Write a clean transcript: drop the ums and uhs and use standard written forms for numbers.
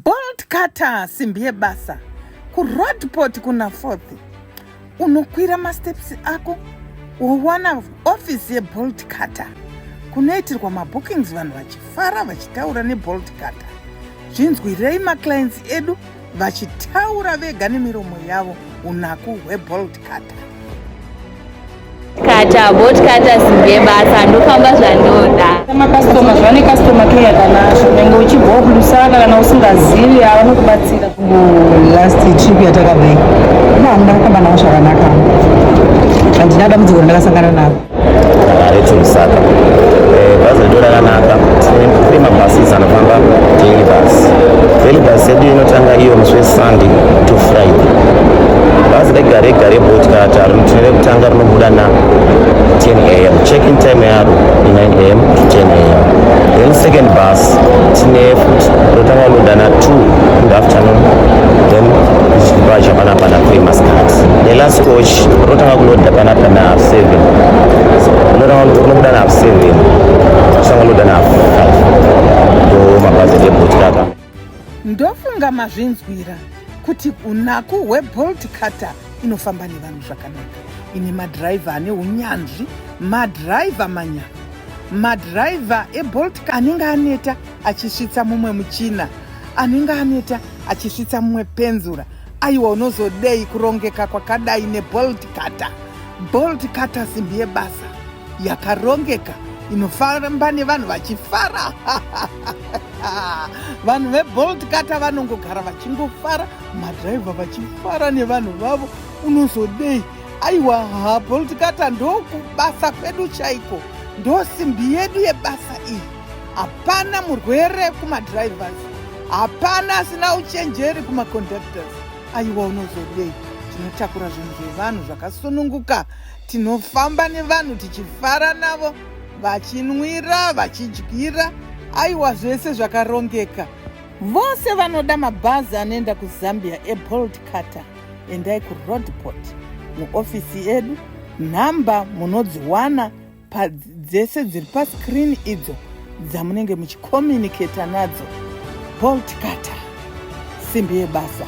Bolt cutter, simbi yebasa. Ku roadport kuna 4th. Unokwira masteps ako, uwana office ye bolt cutter. Kunoitirwa mabookings vanhu vachifara vachitaura neBolt cutter. Zvinzwirei maclients edu vachitaura vega nemiromo yavo unaku hweBolt cutter. Bolt cutter simbi yebasa ndofamba zvandoda. Makastoma zvane customer care kana zvinenge uchibva kulusana kana usingazivi avanokubatsira. Last trip yatakabve hamuna kufamba nawo zvakanaka. Handina dambudziko randakasangana naro. Harare tumusaka. Bhazi redu rakanaka. Tine mabhasi anofamba daily bus. Daily bus yedu inotanga iyo musi weSunday to Friday. Bhazi rega rega reBolt cutter rinotonere kutanga rinobuda na 10 a.m. Check-in time yaro 9 a.m. to 10 a.m. Then second bus tine futi rotanga kuloda na 2 in the afternoon. Then zvichibva panapa na 3 Muscat. The last coach rotanga kuloda panapa na 7. Rinobuda na 7. Rotanga kuloda na 5. Ndo mabhazi eBolt cutter. Ndofunga mazvinzwira kuti unaku hweBolt cutter inofamba nevanhu zvakanaka. Ine madhiraivha ane unyanzvi, madhiraivha manyama, madhiraivha eBolt anenge aneta achisvitsa mumwe muchina, anenge aneta achisvitsa mumwe penzura. Aiwa, unozodei kurongeka kwakadai neBolt cutter. Bolt cutter simbi yebasa yakarongeka inofamba nevanhu vachifara. Vanhu veBolt cutter vanongogara vachingofara, madhiraivha vachifara nevanhu vavo. Unozodei? Aiwa, Bolt cutter ndokubasa kwedu chaiko, ndo simbi yedu yebasa iyi. Hapana murwere kumadhiraivhas, hapana asina uchenjeri kumaconductors. Aiwa, unozodei? Tinotakura zvinhu zvevanhu zvakasununguka, tinofamba nevanhu tichifara navo, vachinwira, vachidyira. Aiwa, zvese zvakarongeka. Vose vanoda mabhazi anoenda kuZambia eBolt cutter, endai kuroadport muofisi edu. Nhamba munodziwana dzese dziri pascreen idzo dzamunenge muchikomunicata nadzo. Bolt cutter, simbi yebasa.